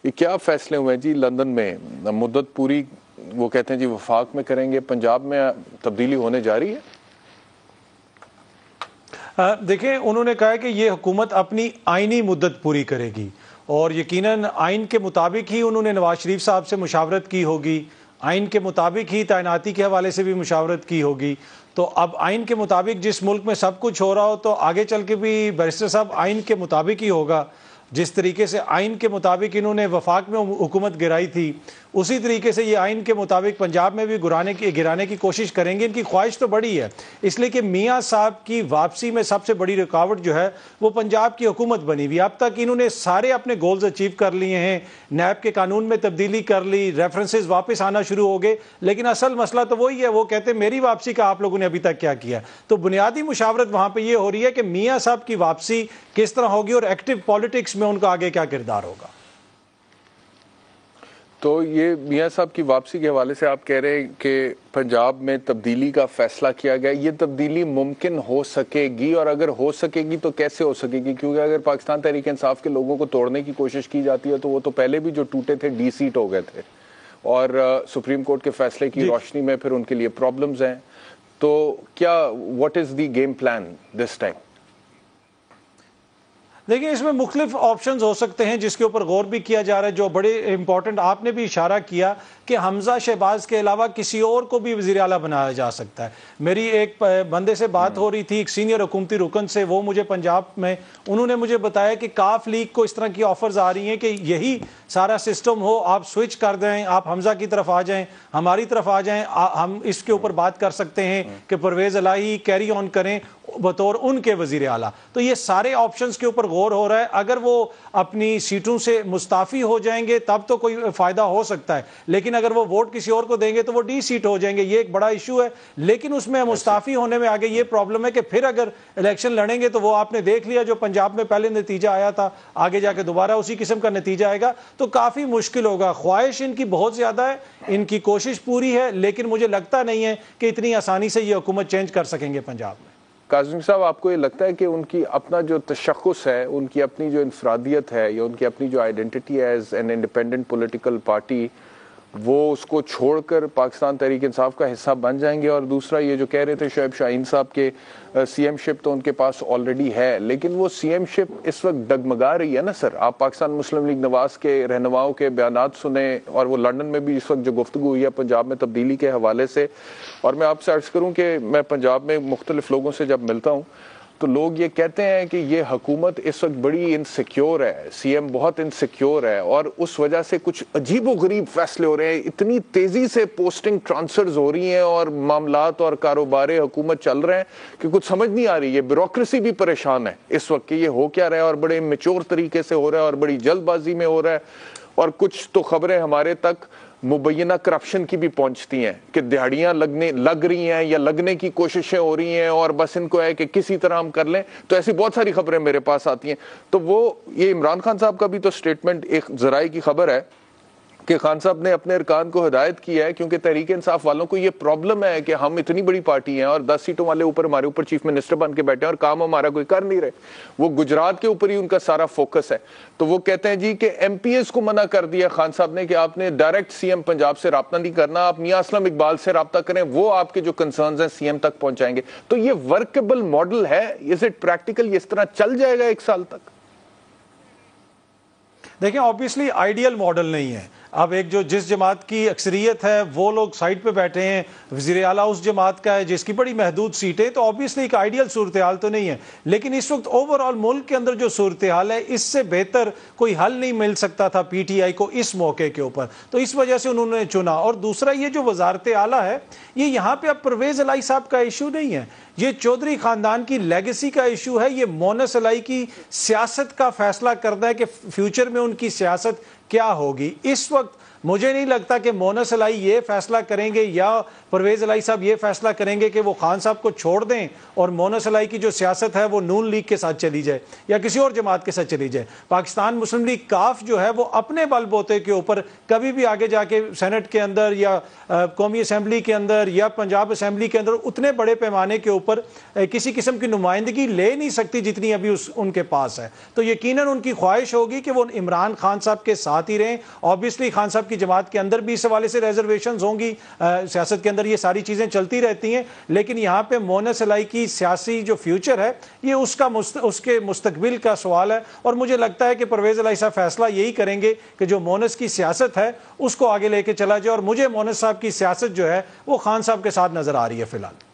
یہ کیا فیصلے ہوئے جی لندن میں؟ مدت پوری وہ کہتے ہیں جی وفاق میں کریں گے، پنجاب میں تبدیلی ہونے جا رہی ہے؟ دیکھیں، انہوں نے کہا کہ یہ حکومت اپنی آئینی مدت پوری کرے گی، اور یقیناً آئین کے مطابق ہی انہوں نے نواز شریف صاحب سے مشاورت کی ہوگی، آئین کے مطابق ہی تعیناتی کے حوالے سے بھی مشاورت کی ہوگی۔ تو اب آئین کے مطابق جس ملک میں سب کچھ ہو رہا ہو تو آگے چل کے بھی بیرسٹر صاحب آئین کے مطابق ہی ہوگا۔ جس طریقے سے آئین کے مطابق انہوں نے وفاق میں حکومت گرائی تھی، اسی طریقے سے یہ آئین کے مطابق پنجاب میں بھی گرانے کی کوشش کریں گے۔ ان کی خواہش تو بڑی ہے، اس لیے کہ میاں صاحب کی واپسی میں سب سے بڑی رکاوٹ جو ہے وہ پنجاب کی حکومت بنی ہوئی۔ اب تک انہوں نے سارے اپنے گولز اچیو کر لیے ہیں، نیب کے قانون میں تبدیلی کر لی، ریفرنسز واپس آنا شروع ہو گئے، لیکن اصل مسئلہ تو وہی ہے۔ وہ کہتے ہیں میری واپسی کا آپ لوگوں نے ابھی تک کیا کیا؟ تو بنیادی مشاورت وہاں پہ یہ ہو رہی ہے کہ میاں صاحب کی واپسی کس طرح ہوگی اور ایکٹیو پالیٹکس میں ان کا آگے کیا کردار ہوگا۔ تو یہ میاں صاحب کی واپسی کے حوالے سے آپ کہہ رہے ہیں کہ پنجاب میں تبدیلی کا فیصلہ کیا گیا، یہ تبدیلی ممکن ہو سکے گی؟ اور اگر ہو سکے گی تو کیسے ہو سکے گی؟ کیونکہ اگر پاکستان تحریک انصاف کے لوگوں کو توڑنے کی کوشش کی جاتی ہے تو وہ تو پہلے بھی جو ٹوٹے تھے ڈی سیٹ ہو گئے تھے، اور سپریم کورٹ کے فیصلے کی روشنی میں پھر ان کے لیے پرابلمز ہیں۔ تو کیا what is the game plan this time? دیکھیں، اس میں مختلف آپشنز ہو سکتے ہیں جس کے اوپر غور بھی کیا جا رہا ہے۔ جو بڑے امپورٹنٹ آپ نے بھی اشارہ کیا کہ حمزہ شہباز کے علاوہ کسی اور کو بھی وزیر اعلیٰ بنایا جا سکتا ہے۔ میری ایک بندے سے بات ہو رہی تھی، ایک سینئر حکومتی رکن سے، وہ مجھے پنجاب میں انہوں نے مجھے بتایا کہ کاف لیگ کو اس طرح کی آفرز آ رہی ہیں کہ یہی سارا سسٹم ہو، آپ سوئچ کر دیں، آپ حمزہ کی طرف آ جائیں، ہماری طرف آ جائیں، ہم اس کے اوپر بات کر سکتے ہیں کہ پرویز الہی کیری آن کریں بطور ان کے وزیر اعلیٰ۔ تو یہ سارے آپشنز کے اوپر غور ہو رہا ہے۔ اگر وہ اپنی سیٹوں سے مستعفی ہو جائیں گے تب تو کوئی فائدہ ہو سکتا ہے، لیکن اگر وہ ووٹ کسی اور کو دیں گے تو وہ ڈی سیٹ ہو جائیں گے، یہ ایک بڑا ایشو ہے۔ لیکن اس میں مستعفی ہونے میں آگے یہ پرابلم ہے کہ پھر اگر الیکشن لڑیں گے تو وہ آپ نے دیکھ لیا جو پنجاب میں پہلے نتیجہ آیا تھا، آگے جا کے دوبارہ اسی قسم کا نتیجہ آئے گا، تو کافی مشکل ہوگا۔ خواہش ان کی بہت زیادہ ہے، ان کی کوشش پوری ہے، لیکن مجھے لگتا نہیں ہے کہ اتنی آسانی سے یہ حکومت چینج کر سکیں گے پنجاب میں۔ کاظم صاحب، آپ کو یہ لگتا ہے کہ ان کی اپنا جو تشخص ہے، ان کی اپنی جو انفرادیت ہے، یا ان کی اپنی جو آئیڈینٹی ہے as an independent political party, وہ اس کو چھوڑ کر پاکستان تحریک انصاف کا حصہ بن جائیں گے؟ اور دوسرا یہ جو کہہ رہے تھے شعیب شاہین صاحب کے سی ایم شپ تو ان کے پاس آلریڈی ہے، لیکن وہ سی ایم شپ اس وقت ڈگمگا رہی ہے نا سر۔ آپ پاکستان مسلم لیگ نواز کے رہنماؤں کے بیانات سنیں، اور وہ لندن میں بھی اس وقت جو گفتگو ہوئی ہے پنجاب میں تبدیلی کے حوالے سے، اور میں آپ سے عرض کروں کہ میں پنجاب میں مختلف لوگوں سے جب ملتا ہوں تو لوگ یہ کہتے ہیں کہ یہ حکومت اس وقت بڑی انسیکیور ہے، سی ایم بہت انسیکیور ہے، اور اس وجہ سے کچھ عجیب و غریب فیصلے ہو رہے ہیں، اتنی تیزی سے پوسٹنگ ٹرانسفرز ہو رہی ہیں اور معاملات اور کاروبار حکومت چل رہے ہیں کہ کچھ سمجھ نہیں آ رہی۔ یہ بیوروکریسی بھی پریشان ہے اس وقت کہ یہ ہو کیا رہا ہے، اور بڑے میچور طریقے سے ہو رہا ہے اور بڑی جلد بازی میں ہو رہا ہے، اور کچھ تو خبریں ہمارے تک مبینہ کرپشن کی بھی پہنچتی ہیں کہ دہاڑیاں لگ رہی ہیں یا لگنے کی کوششیں ہو رہی ہیں، اور بس ان کو ہے کہ کسی طرح ہم کر لیں۔ تو ایسی بہت ساری خبریں میرے پاس آتی ہیں۔ تو وہ یہ عمران خان صاحب کا بھی تو سٹیٹمنٹ ایک ذرائع کی خبر ہے کہ خان صاحب نے اپنے ارکان کو ہدایت کی ہے، کیونکہ تحریک انصاف والوں کو یہ پرابلم ہے کہ ہم اتنی بڑی پارٹی ہیں اور 10 سیٹوں والے ہمارے اوپر چیف منسٹر بن کے بیٹھے ہیں اور کام ہمارا کوئی کر نہیں رہے۔ وہ گجرات کے اوپر ہی ان کا سارا فوکس ہے۔ تو وہ کہتے ہیں جی کہ ایم پی ایس کو منع کر دیا خان صاحب نے کہ آپ نے ڈائریکٹ سی ایم پنجاب سے رابطہ نہیں کرنا، آپ میاں اسلم اقبال سے رابطہ کریں، وہ آپ کے جو کنسرنز ہیں سی ایم تک پہنچائیں گے۔ تو یہ ورکیبل ماڈل ہے؟ Is it practical? یہ اس طرح چل جائے گا 1 سال تک؟ دیکھیں، آبویسلی آئیڈیل ماڈل نہیں ہے۔ اب ایک جو جس جماعت کی اکثریت ہے وہ لوگ سائڈ پہ بیٹھے ہیں، وزیر اعلیٰ اس جماعت کا ہے جس کی بڑی محدود سیٹیں، تو آبویسلی ایک آئیڈیل صورتحال تو نہیں ہے۔ لیکن اس وقت اوور آل ملک کے اندر جو صورتحال ہے، اس سے بہتر کوئی حل نہیں مل سکتا تھا پی ٹی آئی کو اس موقع کے اوپر، تو اس وجہ سے انہوں نے چنا۔ اور دوسرا یہ جو وزارت اعلیٰ ہے، یہ یہاں پہ اب پرویز الہی صاحب کا ایشو نہیں ہے، یہ چودھری خاندان کی لیگیسی کا ایشو ہے، یہ مونس الہی کی سیاست کا فیصلہ کرنا ہے کہ فیوچر میں ان کی سیاست کیا ہوگی۔ اس وقت مجھے نہیں لگتا کہ مونس الائی یہ فیصلہ کریں گے یا پرویز الائی صاحب یہ فیصلہ کریں گے کہ وہ خان صاحب کو چھوڑ دیں اور مونس الائی کی جو سیاست ہے وہ نون لیگ کے ساتھ چلی جائے یا کسی اور جماعت کے ساتھ چلی جائے. پاکستان مسلم لیگ کاف جو ہے وہ اپنے بل بوتے کے اوپر کبھی بھی آگے جا کے سینٹ کے اندر یا قومی اسمبلی کے اندر یا پنجاب اسمبلی کے اندر اتنے بڑے پیمانے کے اوپر کسی قسم کی نمائندگی لے نہیں سکتی جتنی ابھی ان کے پاس ہے. تو یقیناً ان کی خواہش ہوگی کہ وہ عمران خان صاحب کے ساتھ ہی رہیں. آبویسلی خان صاحب کی جماعت کے اندر بھی اس حوالے سے ریزرویشنز ہوں گی, سیاست کے اندر یہ ساری چیزیں چلتی رہتی ہیں, لیکن یہاں پہ مونس الائی کی سیاسی جو فیوچر ہے یہ اس کے مستقبل کا سوال ہے. اور مجھے لگتا ہے کہ پرویز الائی صاحب فیصلہ یہی کریں گے کہ جو مونس کی سیاست ہے اس کو آگے لے کے چلا جائے, اور مجھے مونس صاحب کی سیاست جو ہے وہ خان صاحب کے ساتھ نظر آ رہی ہے فی الحال.